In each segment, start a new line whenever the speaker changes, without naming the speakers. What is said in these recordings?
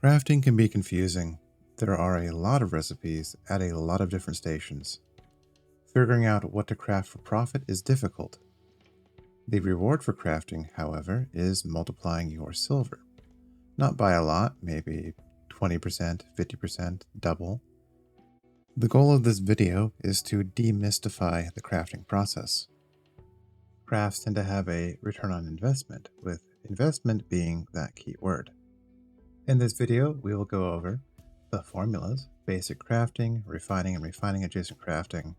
Crafting can be confusing. There are a lot of recipes at a lot of different stations. Figuring out what to craft for profit is difficult. The reward for crafting, however, is multiplying your silver. Not by a lot, maybe 20%, 50%, double. The goal of this video is to demystify the crafting process. Crafts tend to have a return on investment, with investment being that key word. In this video, we will go over the formulas, basic crafting, refining and refining adjacent crafting,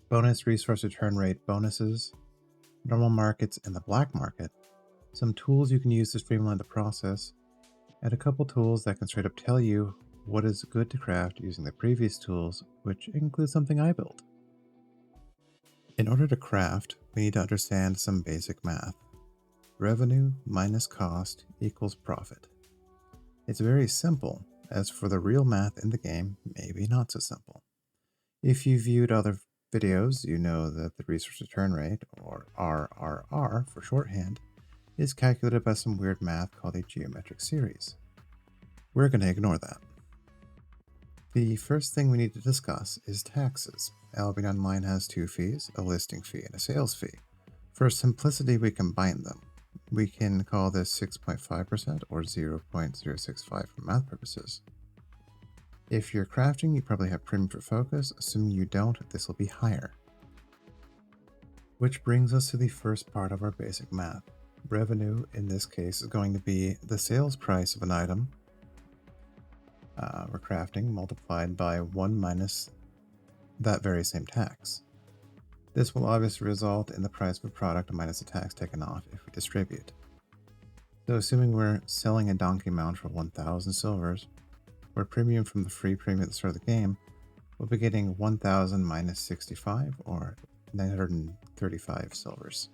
bonus resource return rate bonuses, normal markets and the black market, some tools you can use to streamline the process, and a couple tools that can straight up tell you what is good to craft using the previous tools, which includes something I built. In order to craft, we need to understand some basic math. Revenue minus cost equals profit. It's very simple. As for the real math in the game, maybe not so simple. If you viewed other videos, you know that the resource return rate, or RRR for shorthand, is calculated by some weird math called a geometric series. We're going to ignore that. The first thing we need to discuss is taxes. Albion Online has two fees, a listing fee and a sales fee. For simplicity, we combine them. We can call this 6.5% or 0.065 for math purposes. If you're crafting, you probably have premium for focus. Assuming you don't, this will be higher. Which brings us to the first part of our basic math. Revenue, in this case, is going to be the sales price of an item we're crafting multiplied by 1 minus that very same tax. This will obviously result in the price of a product minus the tax taken off if we distribute. So assuming we're selling a donkey mount for 1,000 silvers, where premium from the free premium at the start of the game, we'll be getting 1,000 minus 65 or 935 silvers.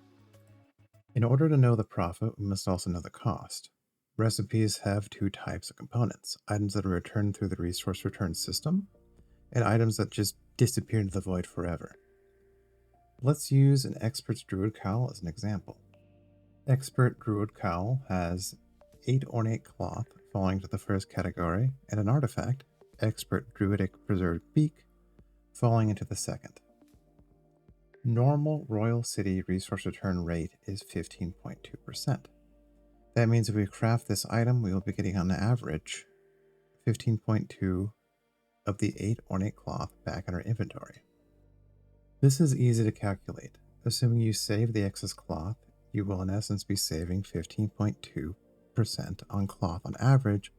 In order to know the profit, we must also know the cost. Recipes have two types of components, items that are returned through the resource return system, and items that just disappear into the void forever. Let's use an Expert's Druid Cowl as an example. Expert Druid Cowl has 8 ornate cloth falling to the first category, and an artifact, Expert Druidic Preserved Beak, falling into the second. Normal Royal City resource return rate is 15.2%. That means if we craft this item, we will be getting on average 15.2 of the 8 ornate cloth back in our inventory. This is easy to calculate. Assuming you save the excess cloth, you will in essence be saving 15.2% on cloth on average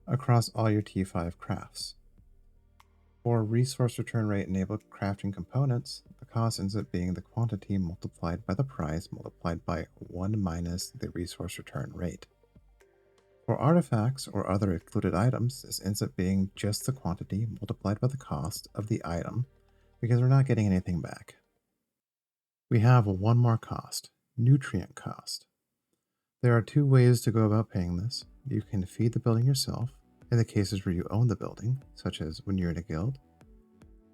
across all your T5 crafts. For resource return rate enabled crafting components, the cost ends up being the quantity multiplied by the price multiplied by 1 minus the resource return rate. For artifacts or other included items, this ends up being just the quantity multiplied by the cost of the item, because we're not getting anything back. We have one more cost, nutrient cost. There are two ways to go about paying this. You can feed the building yourself, in the cases where you own the building, such as when you're in a guild,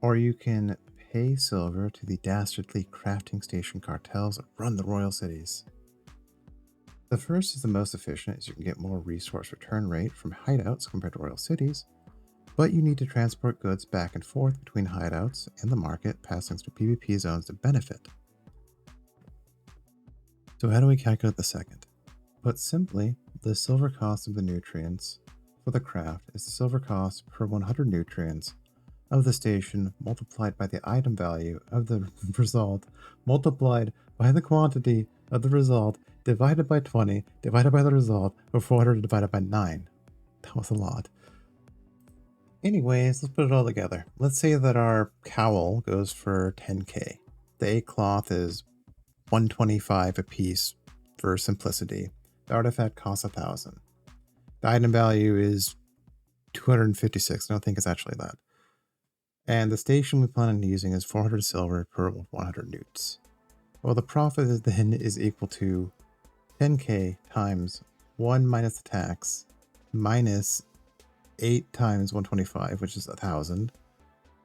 or you can pay silver to the dastardly crafting station cartels that run the royal cities. The first is the most efficient, as you can get more resource return rate from hideouts compared to royal cities, but you need to transport goods back and forth between hideouts and the market, passing through PvP zones to benefit. So how do we calculate the second? Put simply, the silver cost of the nutrients for the craft is the silver cost per 100 nutrients of the station multiplied by the item value of the result multiplied by the quantity of the result divided by 20 divided by the result of 400 divided by 9. That was a lot. Anyways, let's put it all together. Let's say that our cowl goes for 10k. The 8 cloth is 125 a piece for simplicity. The artifact costs 1,000. The item value is 256. I don't think it's actually that. And the station we plan on using is 400 silver per 100 newts. Well, the profit then is equal to 10k times 1 minus the tax minus 8 times 125, which is 1,000,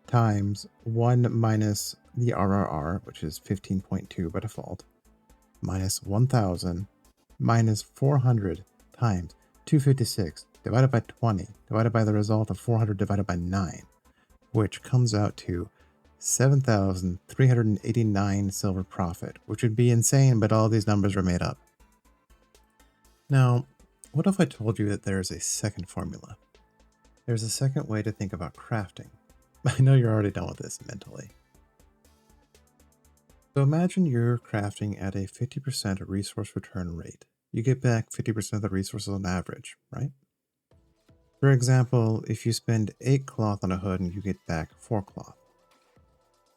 times 1 minus the RRR, which is 15.2 by default, minus 1,000, minus 400 times 256 divided by 20, divided by the result of 400 divided by 9, which comes out to 7,389 silver profit, which would be insane, but all these numbers are made up. Now, what if I told you that there's a second formula? There's a second way to think about crafting. I know you're already done with this mentally. So imagine you're crafting at a 50% resource return rate. You get back 50% of the resources on average, right? For example, if you spend 8 cloth on a hood and you get back 4 cloth.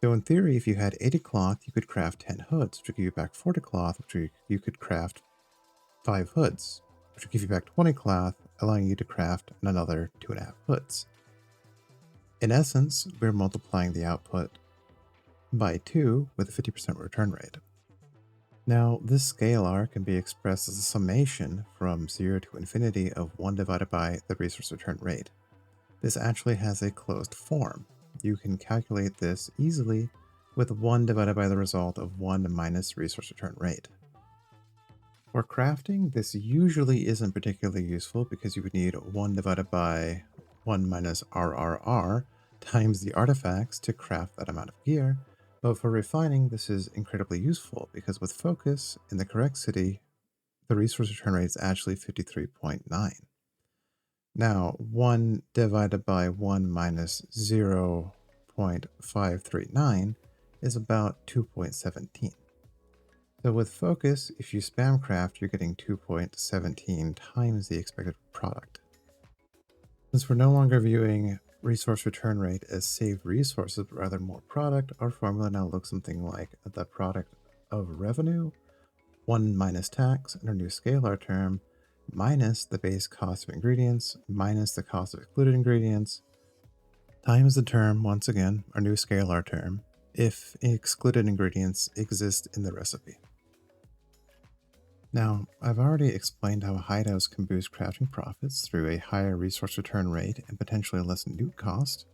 So in theory, if you had 80 cloth, you could craft 10 hoods, which would give you back 40 cloth, which you could craft 5 hoods, which would give you back 20 cloth, allowing you to craft another 2.5 hoods. In essence, we're multiplying the output by 2 with a 50% return rate. Now, this scalar can be expressed as a summation from 0 to infinity of 1 divided by the resource return rate. This actually has a closed form. You can calculate this easily with 1 divided by the result of 1 minus resource return rate. For crafting, this usually isn't particularly useful because you would need 1 divided by 1 minus RRR times the artifacts to craft that amount of gear. But for refining, this is incredibly useful because with focus in the correct city, the resource return rate is actually 53.9. Now, 1 divided by 1 minus 0.539 is about 2.17. So with focus, if you spam craft, you're getting 2.17 times the expected product. Since we're no longer viewing resource return rate as saved resources, but rather more product, our formula now looks something like the product of revenue, 1 minus tax, and our new scalar term, minus the base cost of ingredients, minus the cost of excluded ingredients, times the term, once again, our new scalar term, if excluded ingredients exist in the recipe. Now, I've already explained how hideouts can boost crafting profits through a higher resource return rate and potentially less loot cost,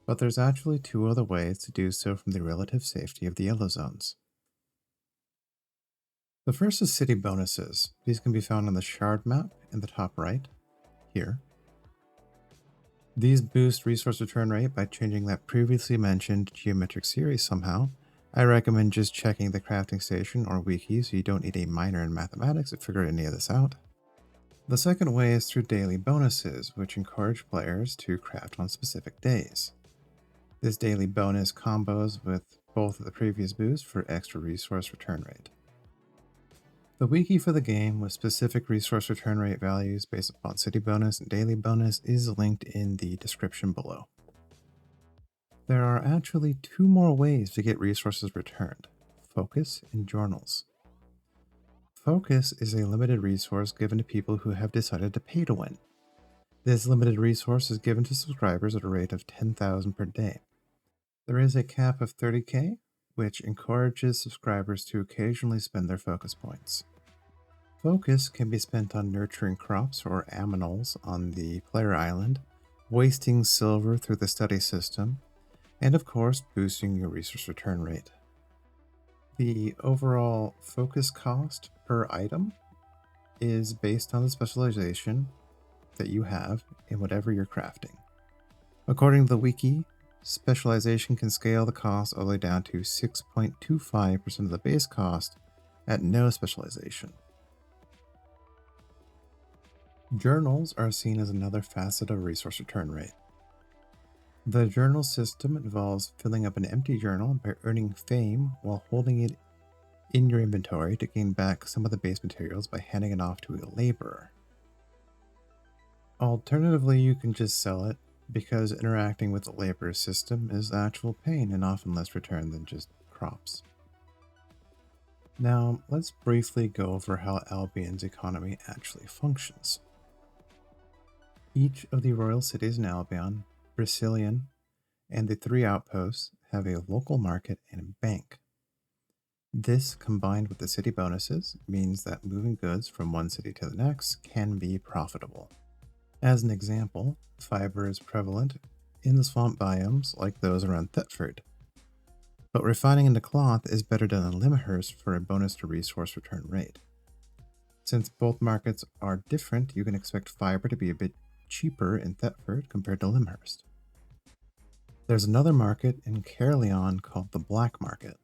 but there's actually 2 other ways to do so from the relative safety of the yellow zones. The first is city bonuses. These can be found on the shard map in the top right, here. These boost resource return rate by changing that previously mentioned geometric series somehow. I recommend just checking the crafting station or wiki so you don't need a minor in mathematics to figure any of this out. The second way is through daily bonuses, which encourage players to craft on specific days. This daily bonus combos with both of the previous boosts for extra resource return rate. The wiki for the game with specific resource return rate values based upon city bonus and daily bonus is linked in the description below. There are actually 2 more ways to get resources returned: focus and journals. Focus is a limited resource given to people who have decided to pay to win. This limited resource is given to subscribers at a rate of 10,000 per day. There is a cap of 30k, which encourages subscribers to occasionally spend their focus points. Focus can be spent on nurturing crops or aminals on the player island, wasting silver through the study system, and of course boosting your resource return rate. The overall focus cost per item is based on the specialization that you have in whatever you're crafting. According to the wiki, specialization can scale the cost all the way down to 6.25% of the base cost at no specialization. Journals are seen as another facet of resource return rate. The journal system involves filling up an empty journal by earning fame while holding it in your inventory to gain back some of the base materials by handing it off to a laborer. Alternatively, you can just sell it, because interacting with the labor system is actual pain and often less return than just crops. Now, let's briefly go over how Albion's economy actually functions. Each of the royal cities in Albion, Brazilian, and the 3 outposts have a local market and a bank. This, combined with the city bonuses, means that moving goods from one city to the next can be profitable. As an example, fiber is prevalent in the swamp biomes like those around Thetford, but refining into cloth is better done in Limhurst for a bonus to resource return rate. Since both markets are different, you can expect fiber to be a bit cheaper in Thetford compared to Lyndhurst. There's another market in Caerleon called the Black Market.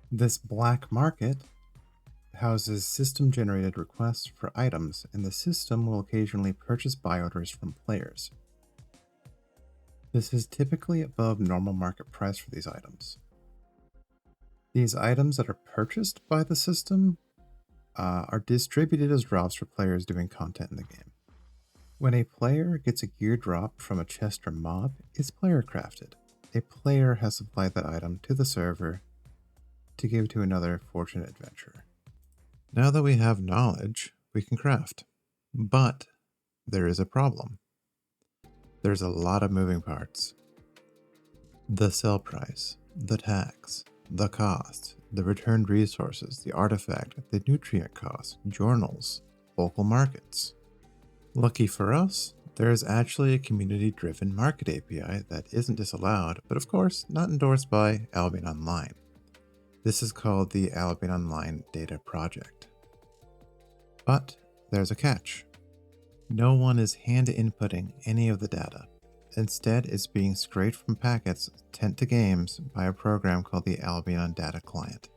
This black market houses system-generated requests for items, and the system will occasionally purchase buy orders from players. This is typically above normal market price for these items. These items that are purchased by the system are distributed as drops for players doing content in the game. When a player gets a gear drop from a chest or mob, it's player crafted. A player has supplied that item to the server to give to another fortunate adventurer. Now that we have knowledge, we can craft. But there is a problem. There's a lot of moving parts. The sell price, the tax, the cost, the returned resources, the artifact, the nutrient cost, journals, local markets. Lucky for us, there is actually a community-driven market API that isn't disallowed, but of course not endorsed by Albion Online. This is called the Albion Online Data Project. But there's a catch. No one is hand inputting any of the data. Instead, it's being scraped from packets sent to games by a program called the Albion Data Client.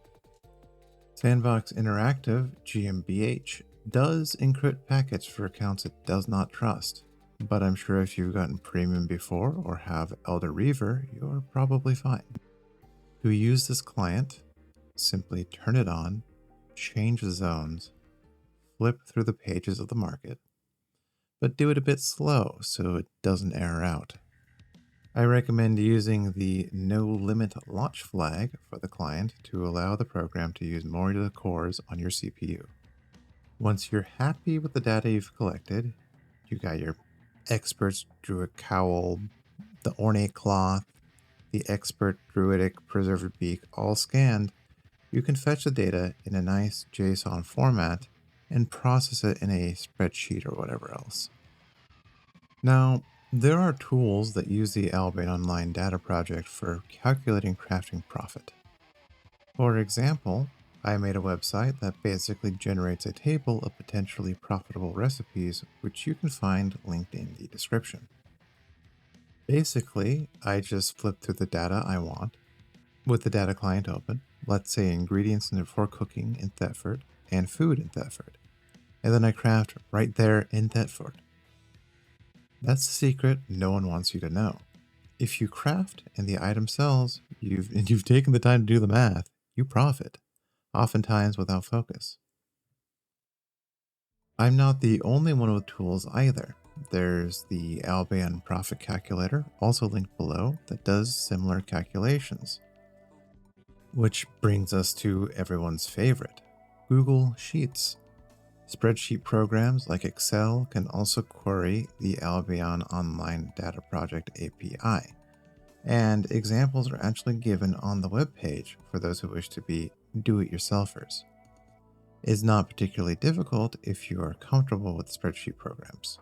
Sandbox Interactive, GmbH, does encrypt packets for accounts it does not trust, but I'm sure if you've gotten Premium before or have Elder Reaver, you're probably fine. To use this client, simply turn it on, change the zones, flip through the pages of the market, but do it a bit slow so it doesn't error out. I recommend using the no limit launch flag for the client to allow the program to use more of the cores on your CPU. Once you're happy with the data you've collected, you got your expert's druid cowl, the ornate cloth, the expert druidic preserved beak all scanned, you can fetch the data in a nice JSON format and process it in a spreadsheet or whatever else. Now, there are tools that use the Albion Online Data Project for calculating crafting profit. For example, I made a website that basically generates a table of potentially profitable recipes, which you can find linked in the description. Basically, I just flip through the data I want with the data client open, let's say ingredients for cooking in Thetford and food in Thetford, and then I craft right there in Thetford. That's the secret no one wants you to know. If you craft and the item sells, you've taken the time to do the math, you profit, oftentimes without focus. I'm not the only one with tools either. There's the Albion Profit Calculator, also linked below, that does similar calculations. Which brings us to everyone's favorite, Google Sheets. Spreadsheet programs like Excel can also query the Albion Online Data Project API, and examples are actually given on the webpage for those who wish to be do-it-yourselfers. It's not particularly difficult if you are comfortable with spreadsheet programs.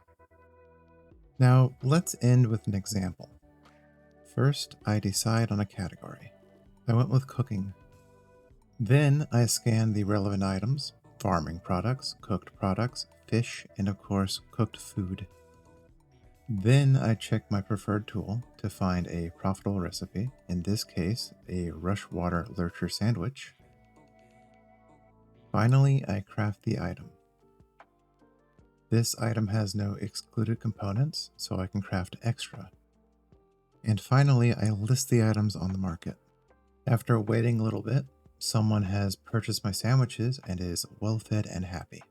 Now, let's end with an example. First, I decide on a category. I went with cooking. Then I scan the relevant items, farming products, cooked products, fish, and of course, cooked food. Then I check my preferred tool to find a profitable recipe, in this case, a rushwater lurcher sandwich. Finally, I craft the item. This item has no excluded components, so I can craft extra. And finally, I list the items on the market. After waiting a little bit, someone has purchased my sandwiches and is well fed and happy.